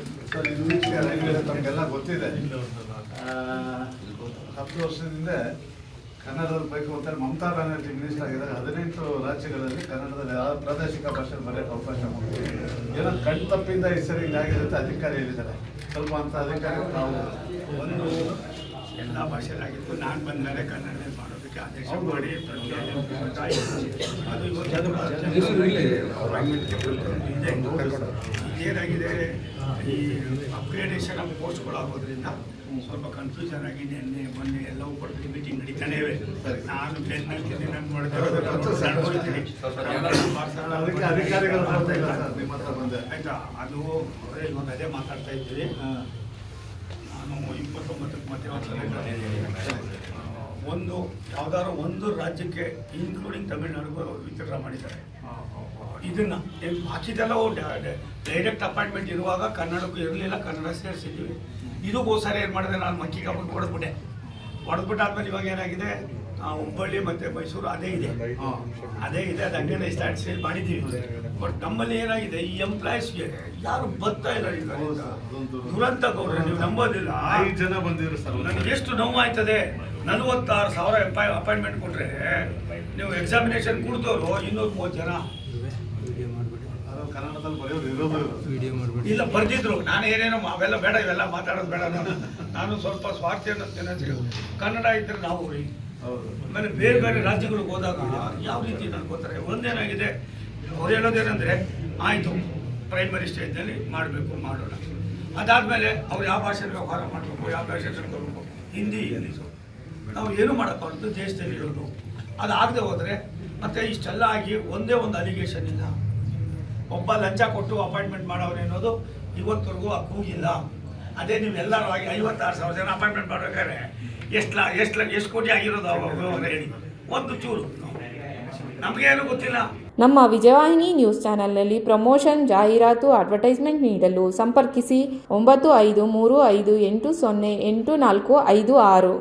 Sir ಇತ್ತೀಚೆಗೆ railway ತಮಗೆಲ್ಲ ಗೊತ್ತಿದೆ 10 ವರ್ಷದಿಂದ ಕನ್ನಡದಲ್ಲಿ ಬೇಕು ಅಂತ ಮಮತಾ ಬ್ಯಾನರ್ಜಿ ಮಿನಿಸ್ಟರ್ ಆಗಿದ್ದಾರೆ. 18 ರಾಜ್ಯಗಳಲ್ಲಿ ಕನ್ನಡದಲ್ಲಿ ಯಾವ ಪ್ರಾದೇಶಿಕ ಭಾಷೆಯಲ್ಲಿ ಬರೆಯೋಕ್ಕೆ ಅವಕಾಶ ಮಾಡ್ತೀವಿ. ಏನೋ ಕಣ್ತಪ್ಪಿಂದ ಈ ಸರಿ ಹಿಂಗಾಗಿದೆ ಅಂತ ಅಧಿಕಾರಿ ಹೇಳಿದ್ದಾರೆ. ಸ್ವಲ್ಪ ಅಂತ ಅಧಿಕಾರಿ ನಾವು ಒಂದು ಎಲ್ಲ ಭಾಷೆಲಾಗಿತ್ತು. ನಾನು ಬಂದರೆ ಕನ್ನಡದಲ್ಲಿ ಮಾಡೋದಕ್ಕೆ ಆದೇಶ ಮಾಡಿ ಏನಾಗಿದೆ, ಈ ಅಪ್ಗ್ರೇಡೇಷನ್ ಆಫ್ ಪೋಸ್ಟ್ಗಳಾಗೋದ್ರಿಂದ ಸ್ವಲ್ಪ ಕನ್ಫ್ಯೂಷನ್ ಆಗಿ ನಿನ್ನೆ ಮೊನ್ನೆ ಎಲ್ಲವೂ ಕೊಟ್ಟು ಮೀಟಿಂಗ್ ನಡೀತಾನೆ ಇವೆ. ನಾನು ಬೆನ್ನಲ್ತೀನಿ, ನಾನು ಮಾಡ್ತೀನಿ ಆಯ್ತಾ. ಅದು ಇವಾಗ ಅದೇ ಮಾತಾಡ್ತಾ ಇದ್ದೀವಿ. ನಾನು 29ಕ್ಕೆ ಮತ್ತೆ ಒಂದು ಯಾವ್ದಾದ್ರು ಒಂದು ರಾಜ್ಯಕ್ಕೆ ಇನ್ಕ್ಲೂಡಿಂಗ್ ತಮಿಳ್ನಾಡಿಗೂ ವಿತ್ಡ್ರಾ ಮಾಡಿದ್ದಾರೆ. ಇದನ್ನ ಬಾಕಿದೆಲ್ಲ ಡೈರೆಕ್ಟ್ ಅಪಾಯಿಂಟ್ಮೆಂಟ್ ಇರುವಾಗ ಕನ್ನಡಕ್ಕೂ ಇರಲಿಲ್ಲ, ಕನ್ನಡ ಸೇರಿಸಿದ್ದೀವಿ. ಇದಕ್ಕೋಸ್ಕರ ಏನು ಮಾಡಿದೆ, ನಾನು ಮಕ್ಕಿ ಕಬ್ಬಕ್ಕೆ ಹೊಡೆದ್ಬಿಟ್ಟಾದ್ಮೇಲೆ ಇವಾಗ ಏನಾಗಿದೆ, ಹುಬ್ಬಳ್ಳಿ ಮತ್ತು ಮೈಸೂರು ಅದೇ ಇದೆ. ಅದು ಹಂಗೆ ಸ್ಟಾರ್ಟ್ ಸೇಲ್ ಮಾಡಿದ್ದೀವಿ. ಬಟ್ ನಮ್ಮಲ್ಲಿ ಏನಾಗಿದೆ, ಈ ಎಂಪ್ಲಾಯೀಸ್ಗೆ ಯಾರು ಬರ್ತಾ ಇಲ್ಲ. ಈಗ ದುರಂತ ಗೌಡ್ರೆ, ನೀವು ನಂಬೋದಿಲ್ಲ, 5 ಜನ ಬಂದಿದ್ರು ಸರ್. ನನಗೆ ಎಷ್ಟು ನೋವು ಆಯ್ತದೆ. 46,000 ಅಪಾಯಿಂಟ್ಮೆಂಟ್ ಕೊಟ್ಟರೆ ನೀವು ಎಕ್ಸಾಮಿನೇಷನ್ ಕೊಡ್ತವ್ರು 230 ಜನ ಕನ್ನಡದಲ್ಲಿ ಬರೆಯೋರು ಇರೋದು ಇಲ್ಲ ಬರ್ದಿದ್ರು. ನಾನು ಏನೇನೋ ಅವೆಲ್ಲ ಬೇಡ, ಇವೆಲ್ಲ ಮಾತಾಡೋದು ಬೇಡ. ನಾನು ಸ್ವಲ್ಪ ಸ್ವಾರ್ಥಿಯನ್ನು ಕನ್ನಡ ಇದ್ರೆ ನಾವು ಆಮೇಲೆ ಬೇರೆ ಬೇರೆ ರಾಜ್ಯಗಳಿಗೆ ಹೋದಾಗ ಯಾವ ರೀತಿ ನಡ್ಕೋತಾರೆ. ಒಂದೇನಾಗಿದೆ, ಅವ್ರು ಹೇಳೋದೇನೆಂದರೆ ಆಯಿತು ಪ್ರೈಮರಿ ಸ್ಟೇಜ್ನಲ್ಲಿ ಮಾಡಬೇಕು, ಮಾಡೋಣ. ಅದಾದಮೇಲೆ ಅವ್ರು ಯಾವ ಭಾಷೆಯಲ್ಲಿ ವ್ಯವಹಾರ ಮಾಡಬೇಕು, ಯಾವ ಭಾಷೆಯಲ್ಲಿ ಕೊಡಬೇಕು, ಹಿಂದಿ ಇಂಗ್ಲೀಷು, ನಾವು ಏನೂ ಮಾಡೋಕ್ಕಾಗುತ್ತೆ ದೇಶದಲ್ಲಿ ಇರೋದು. ಅದಾಗದೆ ಹೋದರೆ ಮತ್ತು ಇಷ್ಟೆಲ್ಲ ಆಗಿ ಒಂದೇ ಒಂದು ಅಲಿಗೇಷನ್ ಇಲ್ಲ. ಒಬ್ಬ ಲಂಚ ಕೊಟ್ಟು ಅಪಾಯಿಂಟ್ಮೆಂಟ್ ಮಾಡೋರು ಅನ್ನೋದು ಇವತ್ತವರೆಗೂ ಆ ಕೂಗಿಲ್ಲ. ಅದೇ ನೀವೆಲ್ಲರೂ ಆಗಿ 56,000 ಜನ ಅಪಾಯಿಂಟ್ಮೆಂಟ್ ಮಾಡಬೇಕಾದ್ರೆ ಎಷ್ಟು ಕೋಟಿ ಆಗಿರೋದು ಅವಾಗ ಹೇಳಿ. ಒಂದು ಚೂರು ನಮಗೇನು ಗೊತ್ತಿಲ್ಲ. ನಮ್ಮ ವಿಜಯವಾಹಿನಿ ನ್ಯೂಸ್ ಚಾನೆಲ್ನಲ್ಲಿ ಪ್ರಮೋಷನ್, ಜಾಹೀರಾತು, ಅಡ್ವರ್ಟೈಸ್ಮೆಂಟ್ ನೀಡಲು ಸಂಪರ್ಕಿಸಿ 9535808456.